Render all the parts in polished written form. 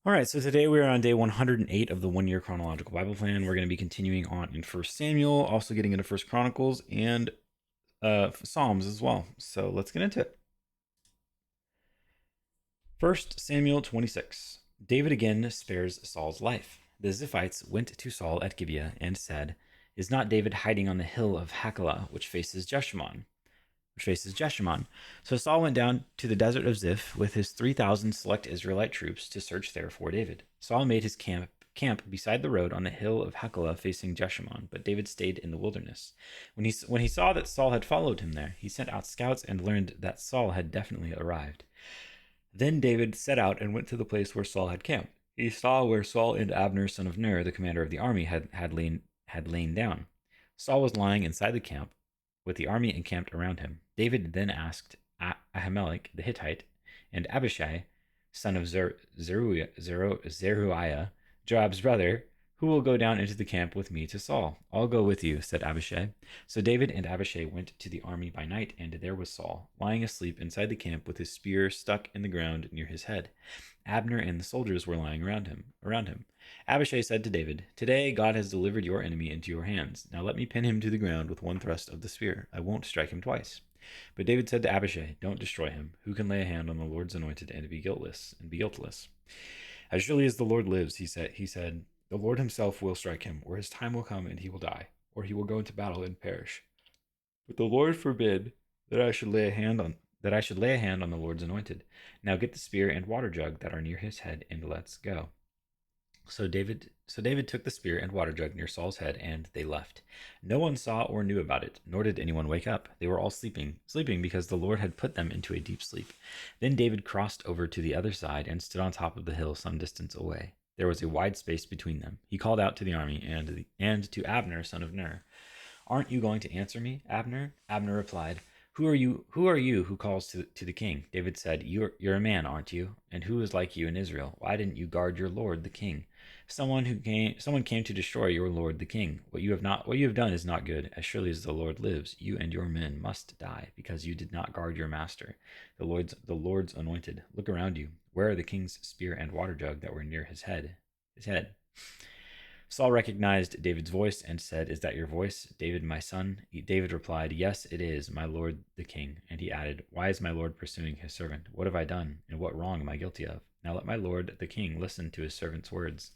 All right, so today we are on day 108 of the 1 year chronological Bible plan. We're going to be continuing on in First Samuel, also getting into First Chronicles and Psalms as well. So let's get into it. First Samuel 26. David again spares Saul's life. The Ziphites went to Saul at Gibeah and said, "Is not David hiding on the hill of Hachilah, which faces Jeshimon?" So Saul went down to the desert of Ziph with his 3,000 select Israelite troops to search there for David. Saul made his camp beside the road on the hill of Hachilah facing Jeshimon, but David stayed in the wilderness. When he saw that Saul had followed him there, he sent out scouts and learned that Saul had definitely arrived. Then David set out and went to the place where Saul had camped. He saw where Saul and Abner, son of Ner, the commander of the army, had lain down. Saul was lying inside the camp, with the army encamped around him. David then asked Ahimelech the Hittite and Abishai, son of Zeruiah, Joab's brother, "Who will go down into the camp with me to Saul?" "I'll go with you," said Abishai. So David and Abishai went to the army by night, and there was Saul, lying asleep inside the camp with his spear stuck in the ground near his head. Abner and the soldiers were lying around him. Abishai said to David, "Today God has delivered your enemy into your hands. Now let me pin him to the ground with one thrust of the spear. I won't strike him twice." But David said to Abishai, "Don't destroy him. Who can lay a hand on the Lord's anointed and be guiltless? As surely as the Lord lives," he said, "the Lord himself will strike him, or his time will come and he will die, or he will go into battle and perish. But the Lord forbid that I should lay a hand on the Lord's anointed. Now get the spear and water jug that are near his head, and let's go." So David took the spear and water jug near Saul's head, and they left. No one saw or knew about it, nor did anyone wake up. They were all sleeping because the Lord had put them into a deep sleep. Then David crossed over to the other side and stood on top of the hill some distance away. There was a wide space between them. He called out to the army and to Abner, son of Ner, "Aren't you going to answer me, Abner?" Abner replied, "Who are you? Who calls to the king?" David said, "You're a man, aren't you? And who is like you in Israel? Why didn't you guard your lord, the king? Someone came to destroy your lord, the king. What you have done is not good. As surely as the Lord lives, you and your men must die, because you did not guard your master, the Lord's anointed. Look around you. Where are the king's spear and water jug that were near his head? His head." Saul recognized David's voice and said, "Is that your voice, David, my son?" David replied, "Yes, it is, my lord the king." And he added, "Why is my lord pursuing his servant? What have I done, and what wrong am I guilty of? Now let my lord the king listen to his servant's words.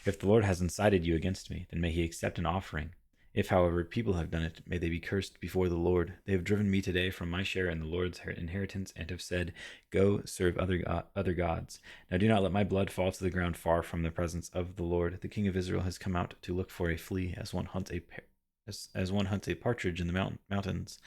If the Lord has incited you against me, then may he accept an offering. If, however, people have done it, may they be cursed before the Lord. They have driven me today from my share in the Lord's inheritance and have said, 'Go serve other gods.' Now do not let my blood fall to the ground far from the presence of the Lord. The king of Israel has come out to look for a flea, as one hunts a partridge in the mountains."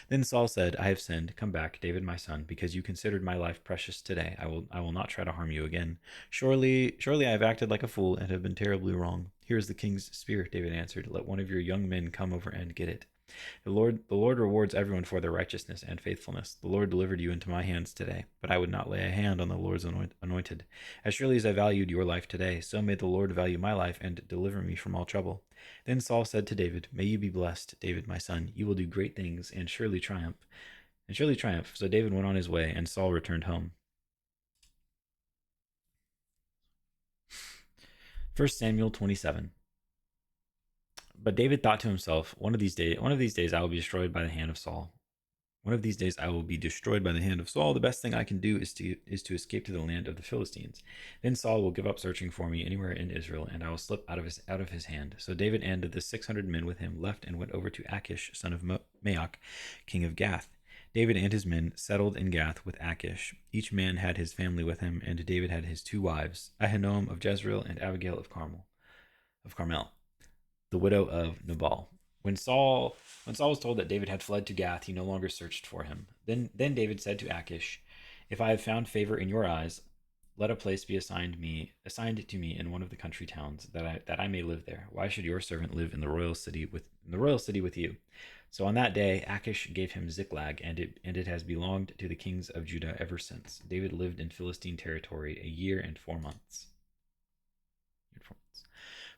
Then Saul said, "I have sinned. Come back, David my son, because you considered my life precious today. I will not try to harm you again. Surely I have acted like a fool and have been terribly wrong." "Here is the king's spear," David answered. "Let one of your young men come over and get it. The Lord rewards everyone for their righteousness and faithfulness. The Lord delivered you into my hands today, but I would not lay a hand on the Lord's anointed. As surely as I valued your life today, so may the Lord value my life and deliver me from all trouble." Then Saul said to David, "May you be blessed, David my son. You will do great things and surely triumph. So David went on his way, and Saul returned home. 1 Samuel 27. But David thought to himself, one of these days I will be destroyed by the hand of Saul. One of these days I will be destroyed by the hand of Saul. The best thing I can do is to escape to the land of the Philistines. Then Saul will give up searching for me anywhere in Israel, and I will slip out of his hand." So David and the 600 men with him left and went over to Achish, son of Maoch, king of Gath. David and his men settled in Gath with Achish. Each man had his family with him, and David had his two wives, Ahinoam of Jezreel and Abigail of Carmel, the widow of Nabal. When Saul was told that David had fled to Gath, he no longer searched for him. Then David said to Achish, "If I have found favor in your eyes, let a place be assigned to me in one of the country towns, that I may live there. Why should your servant live in the royal city with you?" So on that day Achish gave him Ziklag, and it has belonged to the kings of Judah ever since. David lived in Philistine territory a year and 4 months.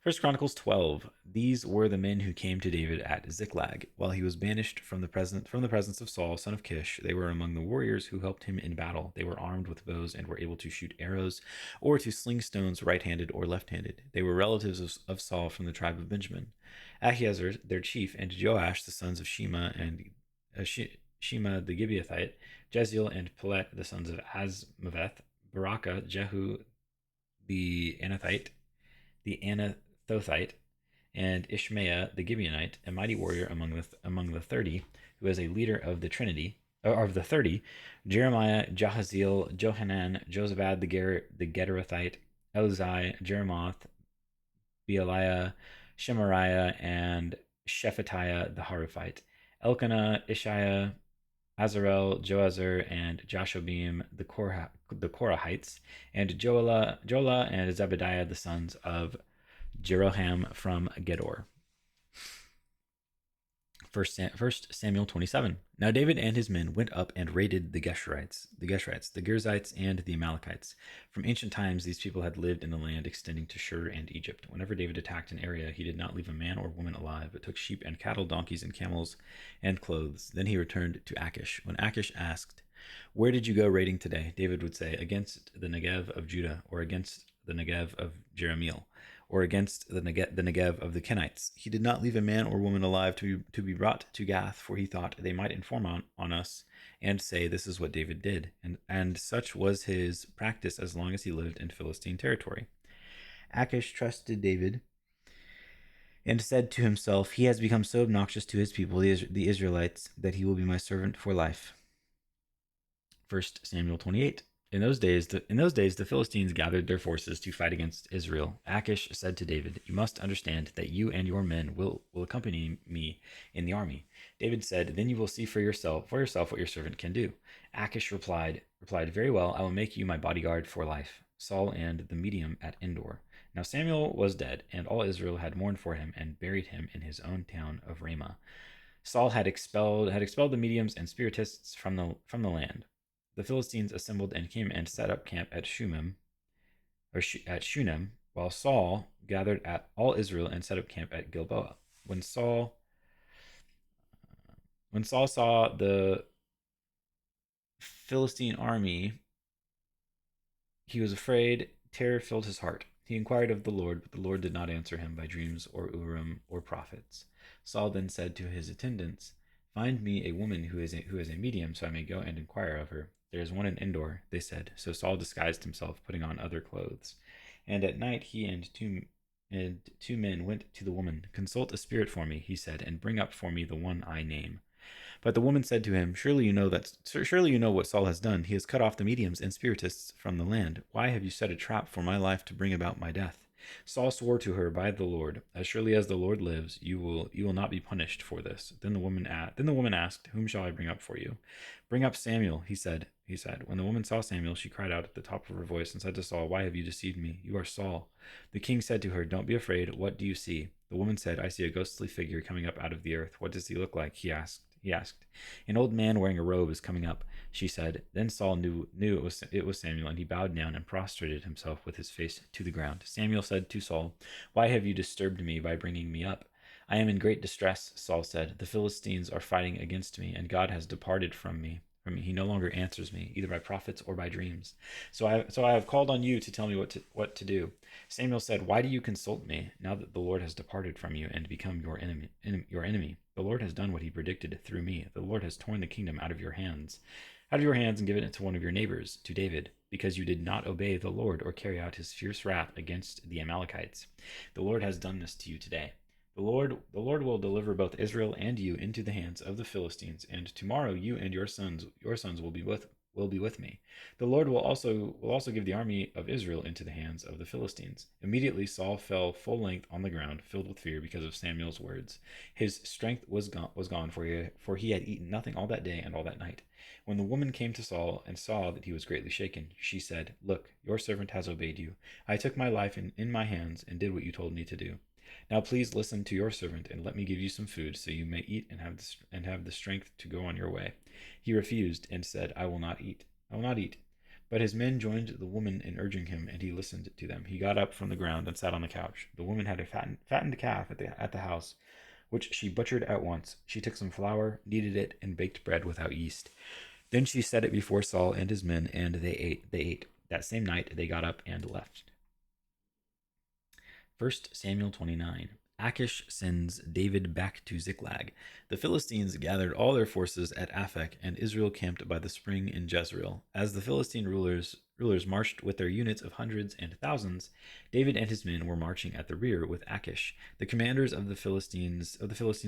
First Chronicles 12. These were the men who came to David at Ziklag, while he was banished from the presence of Saul, son of Kish. They were among the warriors who helped him in battle. They were armed with bows and were able to shoot arrows or to sling stones right-handed or left-handed. They were relatives of Saul from the tribe of Benjamin. Ahiezer, their chief, and Joash, the sons of Shema and Shema the Gibeathite, Jeziel and Pelet, the sons of Azmaveth, Baraka, Jehu the Anathite, the Anathothite, and Ishmael the Gibeonite, a mighty warrior among the 30, who was a leader of the Trinity, or of the 30, Jeremiah, Jahaziel, Johanan, Josabad the Gederathite, Eluzai, Jeremoth, Bealiah, Shemariah, and Shephatiah the Haruphite, Elkanah, Ishiah, Azarel, Joazar, and Jashobim the Korahites, and Jola and Zebediah the sons of Jeroham from Gedor. First Samuel 27. Now David and his men went up and raided the Geshurites, the Girzites, and the Amalekites. From ancient times, these people had lived in the land extending to Shur and Egypt. Whenever David attacked an area, he did not leave a man or woman alive, but took sheep and cattle, donkeys and camels, and clothes. Then he returned to Achish. When Achish asked, "Where did you go raiding today?" David would say, "Against the Negev of Judah, or against the Negev of Jeremiel, or against the Negev of the Kenites." He did not leave a man or woman alive to be brought to Gath, for he thought they might inform on us and say, "This is what David did." And such was his practice as long as he lived in Philistine territory. Achish trusted David and said to himself, "He has become so obnoxious to his people, the Israelites, that he will be my servant for life." 1 Samuel 28. In those days, the Philistines gathered their forces to fight against Israel. Achish said to David, "You must understand that you and your men will accompany me in the army." David said, "Then you will see for yourself what your servant can do." Achish replied, "Very well, I will make you my bodyguard for life." Saul and the medium at Endor. Now Samuel was dead, and all Israel had mourned for him and buried him in his own town of Ramah. Saul had expelled the mediums and spiritists from the land. The Philistines assembled and came and set up camp at Shunem, while Saul gathered at all Israel and set up camp at Gilboa. When Saul saw the Philistine army, he was afraid. Terror filled his heart. He inquired of the Lord, but the Lord did not answer him by dreams or Urim or prophets. Saul then said to his attendants, "Find me a woman who is a medium, so I may go and inquire of her." "There is one in Endor," they said. So Saul disguised himself, putting on other clothes. And at night he and two men went to the woman. "Consult a spirit for me," he said, "and bring up for me the one I name." But the woman said to him, surely you know what Saul has done. He has cut off the mediums and spiritists from the land. Why have you set a trap for my life to bring about my death?" Saul swore to her by the Lord, "As surely as the Lord lives, you will not be punished for this." Then the woman asked, "Whom shall I bring up for you?" "Bring up Samuel," he said. When the woman saw Samuel, she cried out at the top of her voice and said to Saul, "Why have you deceived me? You are Saul." The king said to her, "Don't be afraid. What do you see?" The woman said, "I see a ghostly figure coming up out of the earth." "What does he look like?" He asked. "An old man wearing a robe is coming up," she said. Then Saul knew it was Samuel, and he bowed down and prostrated himself with his face to the ground. Samuel said to Saul, "Why have you disturbed me by bringing me up?" "I am in great distress," Saul said. "The Philistines are fighting against me, and God has departed from me. He no longer answers me, either by prophets or by dreams. So I have called on you to tell me what to do." Samuel said, "Why do you consult me, now that the Lord has departed from you and become your enemy? The Lord has done what he predicted through me. The Lord has torn the kingdom out of your hands and given it to one of your neighbors, to David, because you did not obey the Lord or carry out his fierce wrath against the Amalekites. The Lord has done this to you today. The Lord will deliver both Israel and you into the hands of the Philistines, and tomorrow you and your sons will be with me. The Lord will also give the army of Israel into the hands of the Philistines." Immediately Saul fell full length on the ground, filled with fear because of Samuel's words. His strength was gone, for he had eaten nothing all that day and all that night. When the woman came to Saul and saw that he was greatly shaken, she said, "Look, your servant has obeyed you. I took my life in my hands and did what you told me to do. Now please listen to your servant and let me give you some food, so you may eat and have the strength to go on your way." He refused and said, "I will not eat." But his men joined the woman in urging him, and he listened to them. He got up from the ground and sat on the couch. The woman had a fattened calf at the house, which she butchered at once. She took some flour, kneaded it, and baked bread without yeast. Then she set it before Saul and his men, and they ate. They ate. That same night they got up and left. 1 Samuel 29. Achish sends David back to Ziklag. The Philistines gathered all their forces at Aphek, and Israel camped by the spring in Jezreel. As the Philistine rulers marched with their units of hundreds and thousands, David and his men were marching at the rear with Achish. The commanders of the Philistines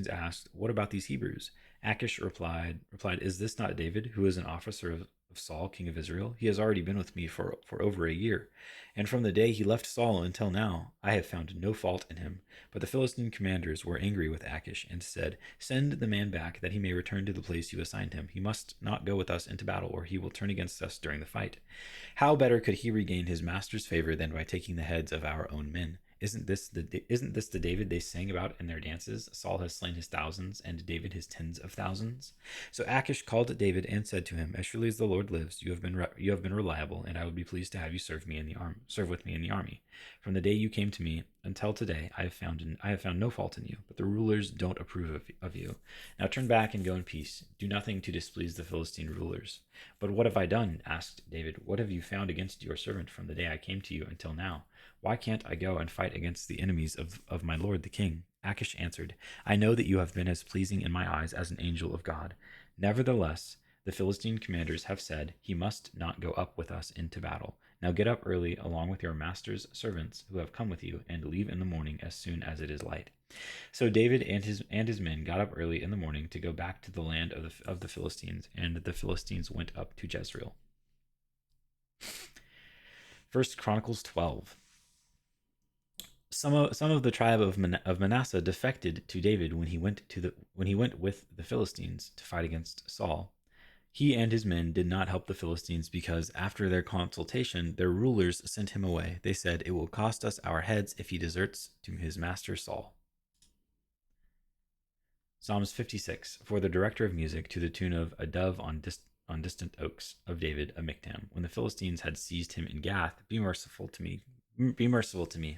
asked, "What about these Hebrews?" Achish replied, "Is this not David, who is an officer of Saul, king of Israel? He has already been with me for over a year, and from the day he left Saul until now, I have found no fault in him." But the Philistine commanders were angry with Achish and said, "Send the man back, that he may return to the place you assigned him. He must not go with us into battle, or he will turn against us during the fight. How better could he regain his master's favor than by taking the heads of our own men? Isn't this the David they sang about in their dances? Saul has slain his thousands, and David his tens of thousands." So Achish called David and said to him, "As surely as the Lord lives, you have been reliable, and I would be pleased to have you serve with me in the army. From the day you came to me until today, I have found no fault in you, but the rulers don't approve of you. Now turn back and go in peace. Do nothing to displease the Philistine rulers." "But what have I done?" asked David. "What have you found against your servant from the day I came to you until now? Why can't I go and fight against the enemies of my lord the king?" Achish answered, "I know that you have been as pleasing in my eyes as an angel of God. Nevertheless, the Philistine commanders have said, 'He must not go up with us into battle.' Now get up early along with your master's servants who have come with you, and leave in the morning as soon as it is light." So David and his men got up early in the morning to go back to the land of the Philistines, and the Philistines went up to Jezreel. 1 Chronicles 12. Some of the tribe of Manasseh defected to David when he went with the Philistines to fight against Saul. He and his men did not help the Philistines because, after their consultation, their rulers sent him away. They said, "It will cost us our heads if he deserts to his master Saul." Psalms 56. For the director of music, to the tune of "A Dove on Distant Oaks" of David, a miktam. When the Philistines had seized him in Gath, be merciful to me,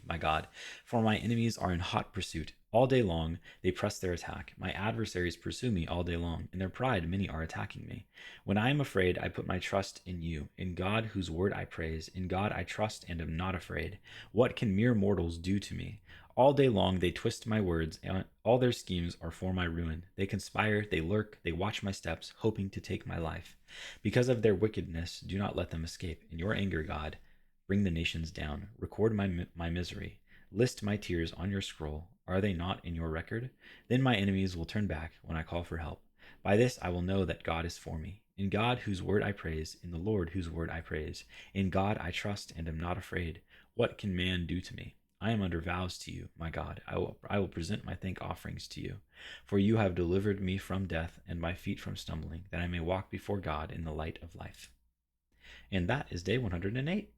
my God, for my enemies are in hot pursuit. All day long they press their attack. My adversaries pursue me all day long. In their pride many are attacking me. When I am afraid, I put my trust in you, in God whose word I praise. In God I trust and am not afraid. What can mere mortals do to me? All day long they twist my words, and all their schemes are for my ruin. They conspire, they lurk, they watch my steps, hoping to take my life. Because of their wickedness, do not let them escape. In your anger, God, bring the nations down. Record my misery. List my tears on your scroll. Are they not in your record? Then my enemies will turn back when I call for help. By this I will know that God is for me. In God whose word I praise, in the Lord whose word I praise. In God I trust and am not afraid. What can man do to me? I am under vows to you, my God. I will present my thank offerings to you. For you have delivered me from death and my feet from stumbling, that I may walk before God in the light of life. And that is day 108.